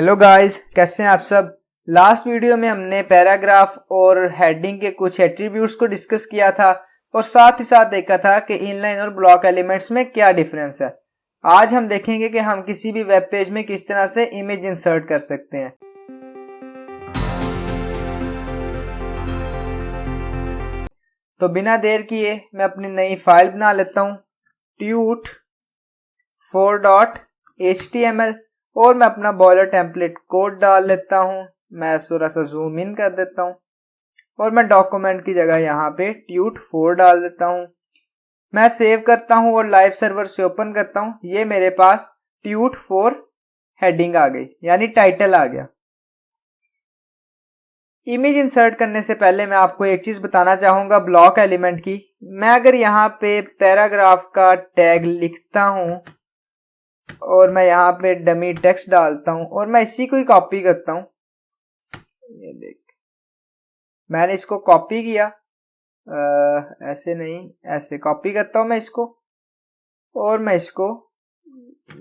Hello guys, कैसे हैं आप सब। लास्ट वीडियो में हमने पैराग्राफ और हेडिंग के कुछ एट्रीब्यूट्स को डिस्कस किया था और साथ ही साथ देखा था कि इनलाइन और ब्लॉक एलिमेंट्स में क्या डिफरेंस है। आज हम देखेंगे कि हम किसी भी वेब पेज में किस तरह से इमेज इंसर्ट कर सकते हैं। तो बिना देर किए मैं अपनी नई फाइल बना लेता हूँ tut4.html और मैं अपना बॉयलर टेम्पलेट कोड डाल लेता हूँ। मैं थोड़ा सा जूम इन कर देता हूँ और मैं डॉक्यूमेंट की जगह यहाँ पे tut4 डाल देता हूँ। मैं सेव करता हूँ और लाइव सर्वर से ओपन करता हूँ। ये मेरे पास tut4 हेडिंग आ गई, यानी टाइटल आ गया। इमेज इंसर्ट करने से पहले मैं आपको एक चीज बताना चाहूंगा ब्लॉक एलिमेंट की। मैं अगर यहाँ पे पैराग्राफ का टैग लिखता हूँ और मैं यहाँ पे डमी टेक्स्ट डालता हूँ और मैं इसी को ही कॉपी करता हूँ, ये देख मैंने इसको कॉपी किया, ऐसे नहीं, ऐसे कॉपी करता हूँ मैं इसको और मैं इसको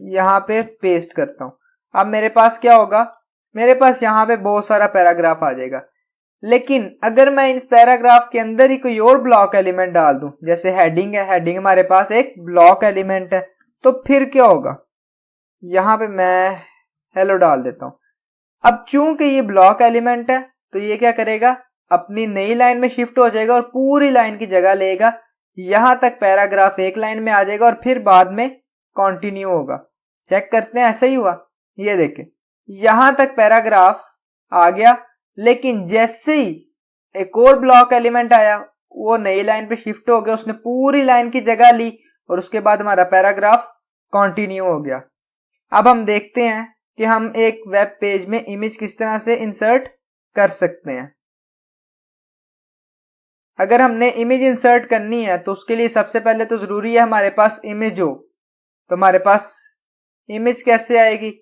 यहाँ पे पेस्ट करता हूँ। अब मेरे पास क्या होगा, मेरे पास यहाँ पे बहुत सारा पैराग्राफ आ जाएगा। लेकिन अगर मैं इस पैराग्राफ के अंदर ही कोई और ब्लॉक एलिमेंट डाल दूं, जैसे हेडिंग है, हेडिंग हमारे पास एक ब्लॉक एलिमेंट है, तो फिर क्या होगा, यहाँ पे मैं हेलो डाल देता हूँ। अब चूंकि ये ब्लॉक एलिमेंट है तो ये क्या करेगा, अपनी नई लाइन में शिफ्ट हो जाएगा और पूरी लाइन की जगह लेगा। यहां तक पैराग्राफ एक लाइन में आ जाएगा और फिर बाद में कंटिन्यू होगा। चेक करते हैं, ऐसा ही हुआ। ये देखें, यहां तक पैराग्राफ आ गया, लेकिन जैसे ही एक और ब्लॉक एलिमेंट आया वो नई लाइन पे शिफ्ट हो गया, उसने पूरी लाइन की जगह ली और उसके बाद हमारा पैराग्राफ कंटिन्यू हो गया। अब हम देखते हैं कि हम एक वेब पेज में इमेज किस तरह से इंसर्ट कर सकते हैं। अगर हमने इमेज इंसर्ट करनी है तो उसके लिए सबसे पहले तो जरूरी है हमारे पास इमेज हो। तो हमारे पास इमेज कैसे आएगी,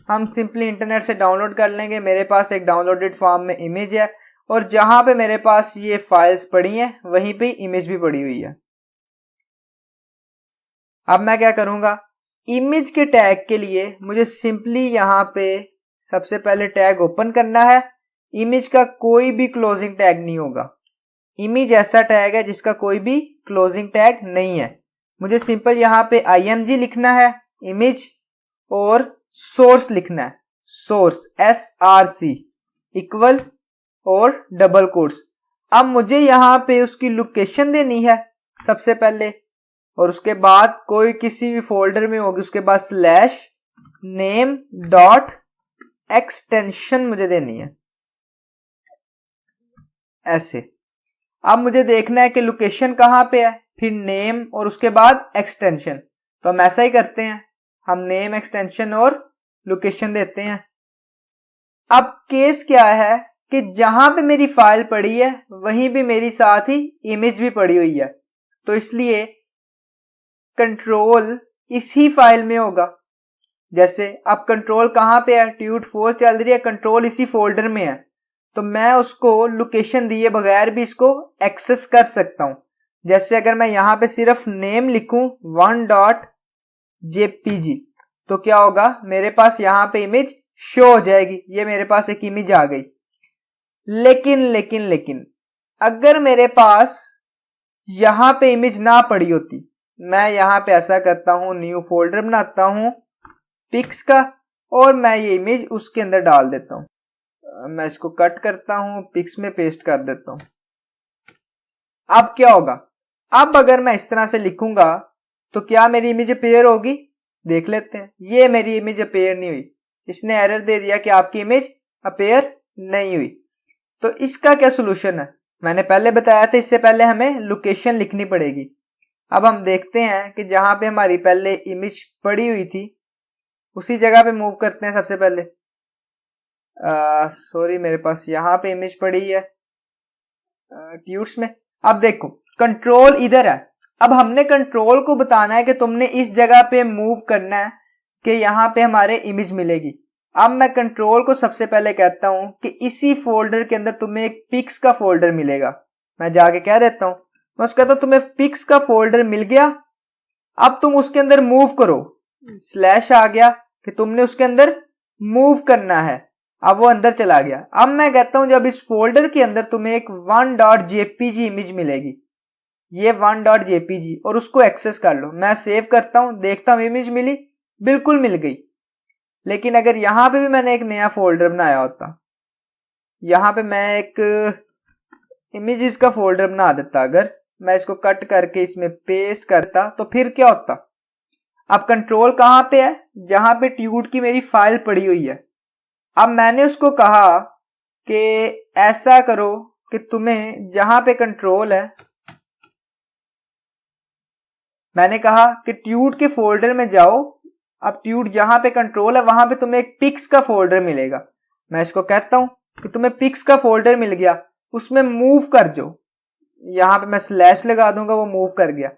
हम सिंपली इंटरनेट से डाउनलोड कर लेंगे। मेरे पास एक डाउनलोडेड फॉर्म में इमेज है और जहां पे मेरे पास ये फाइल्स पड़ी हैं वहीं पे इमेज भी पड़ी हुई है। अब मैं क्या करूंगा, इमेज के टैग के लिए मुझे सिंपली यहाँ पे सबसे पहले टैग ओपन करना है। इमेज का कोई भी क्लोजिंग टैग नहीं होगा। इमेज ऐसा टैग है जिसका कोई भी क्लोजिंग टैग नहीं है। मुझे सिंपल यहाँ पे img लिखना है इमेज और सोर्स लिखना है, सोर्स src इक्वल और डबल कोट्स। अब मुझे यहाँ पे उसकी लोकेशन देनी है सबसे पहले, और उसके बाद कोई किसी भी फोल्डर में होगी, उसके बाद स्लैश नेम डॉट एक्सटेंशन मुझे देनी है ऐसे। अब मुझे देखना है कि लोकेशन कहां पे है, फिर नेम और उसके बाद एक्सटेंशन। तो हम ऐसा ही करते हैं, हम नेम, एक्सटेंशन और लोकेशन देते हैं। अब केस क्या है कि जहां पे मेरी फाइल पड़ी है वहीं पे मेरी साथ ही इमेज भी पड़ी हुई है, तो इसलिए कंट्रोल इसी फाइल में होगा। जैसे अब कंट्रोल कहां पे है, tut4 चल रही है, कंट्रोल इसी फोल्डर में है, तो मैं उसको लोकेशन दिए बगैर भी इसको एक्सेस कर सकता हूं। जैसे अगर मैं यहां पे सिर्फ नेम लिखूं 1.jpg तो क्या होगा, मेरे पास यहां पे इमेज शो हो जाएगी। ये मेरे पास एक इमेज आ गई। लेकिन अगर मेरे पास यहां पे इमेज ना पड़ी होती, मैं यहां पे ऐसा करता हूं, न्यू फोल्डर बनाता हूं पिक्स का और मैं ये इमेज उसके अंदर डाल देता हूं। मैं इसको कट करता हूं, पिक्स में पेस्ट कर देता हूं। अब क्या होगा, अब अगर मैं इस तरह से लिखूंगा तो क्या मेरी इमेज अपेयर होगी, देख लेते हैं। ये मेरी इमेज अपेयर नहीं हुई, इसने एरर दे दिया कि आपकी इमेज अपेयर नहीं हुई। तो इसका क्या सोल्यूशन है, मैंने पहले बताया था, इससे पहले हमें लोकेशन लिखनी पड़ेगी। अब हम देखते हैं कि जहां पे हमारी पहले इमेज पड़ी हुई थी उसी जगह पे मूव करते हैं। सबसे पहले सॉरी, मेरे पास यहाँ पे इमेज पड़ी है ट्यूट्स में। अब देखो कंट्रोल इधर है। अब हमने कंट्रोल को बताना है कि तुमने इस जगह पे मूव करना है कि यहाँ पे हमारे इमेज मिलेगी। अब मैं कंट्रोल को सबसे पहले कहता हूं कि इसी फोल्डर के अंदर तुम्हें एक पिक्स का फोल्डर मिलेगा। मैं जाके कह देता हूं, मैं उसका कहता हूं तुम्हें पिक्स का फोल्डर मिल गया, अब तुम उसके अंदर मूव करो। स्लैश आ गया कि तुमने उसके अंदर मूव करना है। अब वो अंदर चला गया। अब मैं कहता हूं जब इस फोल्डर के अंदर तुम्हें एक 1.jpg इमेज मिलेगी, ये 1.jpg, और उसको एक्सेस कर लो। मैं सेव करता हूं, देखता हूं इमेज मिली, बिल्कुल मिल गई। लेकिन अगर यहां पे भी मैंने एक नया फोल्डर बनाया होता, यहां पे मैं एक इमेजेस का फोल्डर बना देता, अगर मैं इसको कट करके इसमें पेस्ट करता तो फिर क्या होता। अब कंट्रोल कहां पे है, जहां पे ट्यूड की मेरी फाइल पड़ी हुई है। अब मैंने उसको कहा कि ऐसा करो कि तुम्हें जहां पे कंट्रोल है, मैंने कहा कि ट्यूड के फोल्डर में जाओ। अब ट्यूड जहां पे कंट्रोल है वहां पे तुम्हें एक पिक्स का फोल्डर मिलेगा। मैं इसको कहता हूं कि तुम्हें पिक्स का फोल्डर मिल गया, उसमें मूव कर जो। यहां पे मैं स्लैश लगा दूंगा, वो मूव कर गया।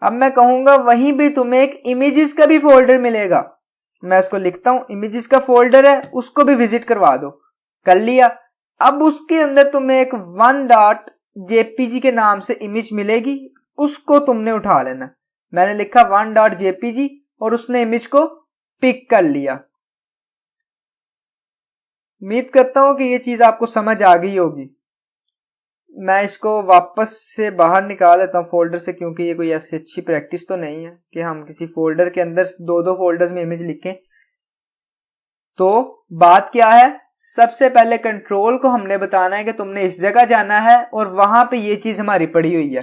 अब मैं कहूंगा वहीं भी तुम्हें एक इमेजेस का भी फोल्डर मिलेगा। मैं उसको लिखता हूं इमेजेस का फोल्डर है, उसको भी विजिट करवा दो। कर लिया। अब उसके अंदर तुम्हें एक 1.jpg के नाम से इमेज मिलेगी, उसको तुमने उठा लेना। मैंने लिखा 1.jpg और उसने इमेज को पिक कर लिया। उम्मीद करता हूं कि ये चीज आपको समझ आ गई होगी। मैं इसको वापस से बाहर निकाल देता हूँ फोल्डर से, क्योंकि ये कोई ऐसी अच्छी प्रैक्टिस तो नहीं है कि हम किसी फोल्डर के अंदर दो दो फोल्डर्स में इमेज लिखें। तो बात क्या है, सबसे पहले कंट्रोल को हमने बताना है कि तुमने इस जगह जाना है और वहां पे ये चीज हमारी पड़ी हुई है।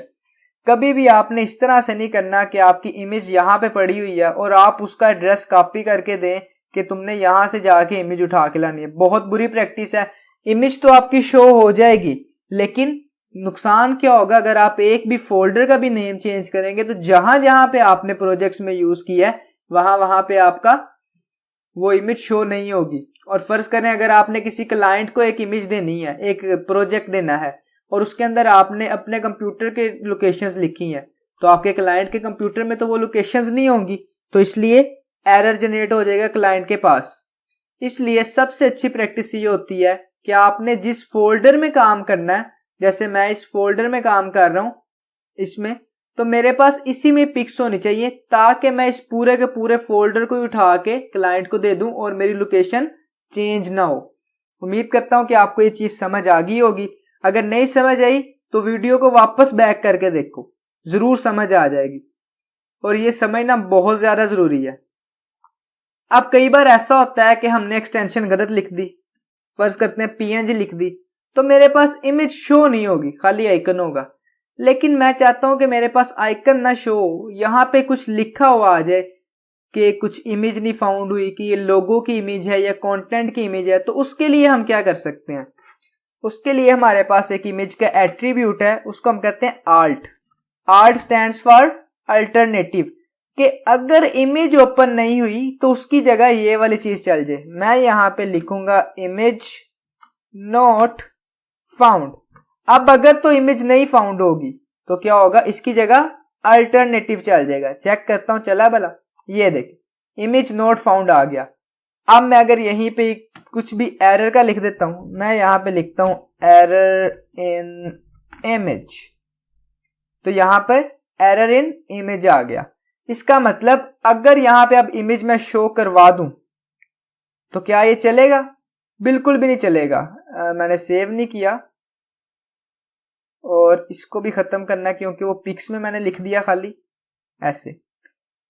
कभी भी आपने इस तरह से नहीं करना कि आपकी इमेज यहाँ पे पड़ी हुई है और आप उसका एड्रेस कॉपी करके दें कि तुमने यहां से जाके इमेज उठा के लानी है। बहुत बुरी प्रैक्टिस है। इमेज तो आपकी शो हो जाएगी, लेकिन नुकसान क्या होगा, अगर आप एक भी फोल्डर का भी नेम चेंज करेंगे तो जहां जहां पे आपने प्रोजेक्ट्स में यूज किया है वहां वहां पे आपका वो इमेज शो नहीं होगी। और फर्ज करें अगर आपने किसी क्लाइंट को एक इमेज देनी है, एक प्रोजेक्ट देना है, और उसके अंदर आपने अपने कंप्यूटर के लोकेशंस लिखी हैं, तो आपके क्लाइंट के कंप्यूटर में तो वो लोकेशंस नहीं होंगी, तो इसलिए एरर जनरेट हो जाएगा क्लाइंट के पास। इसलिए सबसे अच्छी प्रैक्टिस ये होती है कि आपने जिस फोल्डर में काम करना है, जैसे मैं इस फोल्डर में काम कर रहा हूं इसमें, तो मेरे पास इसी में पिक्स होनी चाहिए ताकि मैं इस पूरे के पूरे फोल्डर को उठा के क्लाइंट को दे दूं और मेरी लोकेशन चेंज ना हो। उम्मीद करता हूं कि आपको ये चीज समझ आ गई होगी। अगर नहीं समझ आई तो वीडियो को वापस बैक करके देखो, जरूर समझ आ जाएगी। और ये समझना बहुत ज्यादा जरूरी है। अब कई बार ऐसा होता है कि हमने एक्सटेंशन गलत लिख दी, फर्ज करते हैं पीएनजी लिख दी, तो मेरे पास इमेज शो नहीं होगी, खाली आइकन होगा। लेकिन मैं चाहता हूं कि मेरे पास आइकन ना शो, यहां पे कुछ लिखा हुआ आ जाए कि कुछ इमेज नहीं फाउंड हुई, कि ये लोगो की इमेज है या कंटेंट की इमेज है। तो उसके लिए हम क्या कर सकते हैं, उसके लिए हमारे पास एक इमेज का एट्रीब्यूट है, उसको हम कहते हैं alt. Alt stands for alternative, कि अगर इमेज ओपन नहीं हुई तो उसकी जगह ये वाली चीज चल जाए। मैं यहां पे लिखूंगा इमेज नॉट फाउंड। अब अगर तो इमेज नहीं फाउंड होगी तो क्या होगा, इसकी जगह अल्टरनेटिव चल जाएगा। चेक करता हूं, चला भला, ये देख इमेज नॉट फाउंड आ गया। अब मैं अगर यहीं पे कुछ भी एरर का लिख देता हूं, मैं यहां पे लिखता हूं एरर इन इमेज, तो यहां पर एरर इन इमेज आ गया। इसका मतलब अगर यहां पे अब इमेज मैं शो करवा दूं तो क्या ये चलेगा, बिल्कुल भी नहीं चलेगा। मैंने सेव नहीं किया और इसको भी खत्म करना क्योंकि वो पिक्स में मैंने लिख दिया खाली ऐसे।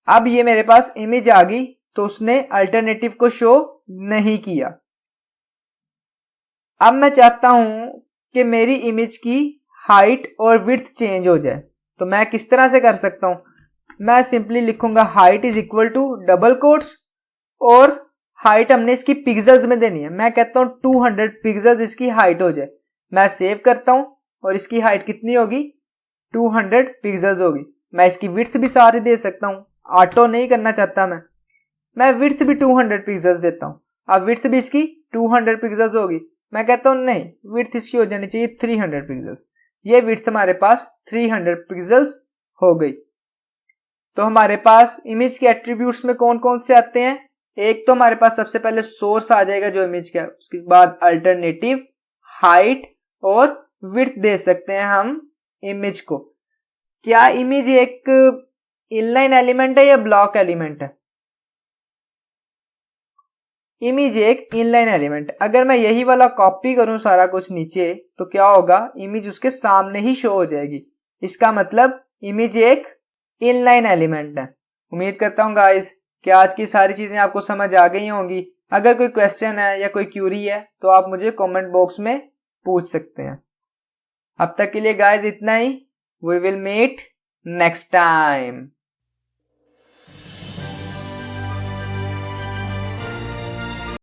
अब ये मेरे पास इमेज आ गई तो उसने अल्टरनेटिव को शो नहीं किया। अब मैं चाहता हूं कि मेरी इमेज की हाइट और विड्थ चेंज हो जाए, तो मैं किस तरह से कर सकता हूं, मैं सिंपली लिखूंगा height is equal to double quotes, और हाइट हमने इसकी पिक्सल्स में देनी है। मैं कहता हूं 200 पिक्सल्स इसकी हाइट हो जाए। मैं सेव करता हूं और इसकी हाइट कितनी होगी, 200 पिक्सल्स होगी। मैं इसकी विड्थ भी सारी दे सकता हूं, ऑटो नहीं करना चाहता मैं विड्थ भी 200 पिक्सल्स देता हूं। अब विड्थ भी इसकी 200 पिक्सल्स होगी। मैं कहता हूं नहीं, विड्थ इसकी हो जानी चाहिए 300 पिक्सल्स। ये विड्थ हमारे पास 300 पिक्सल्स हो गई। तो हमारे पास इमेज के एट्रीब्यूट्स में कौन कौन से आते हैं, एक तो हमारे पास सबसे पहले सोर्स आ जाएगा जो इमेज का है, उसके बाद अल्टरनेटिव, हाइट और विड्थ दे सकते हैं हम इमेज को। क्या इमेज एक इनलाइन एलिमेंट है या ब्लॉक एलिमेंट है, इमेज एक इनलाइन एलिमेंट। अगर मैं यही वाला कॉपी करूं सारा कुछ नीचे तो क्या होगा, इमेज उसके सामने ही शो हो जाएगी। इसका मतलब इमेज एक इनलाइन एलिमेंट है। उम्मीद करता हूं गाइस कि आज की सारी चीजें आपको समझ आ गई होंगी। अगर कोई क्वेश्चन है या कोई क्यूरी है तो आप मुझे कमेंट बॉक्स में पूछ सकते हैं। अब तक के लिए गाइस इतना ही। We will meet next time.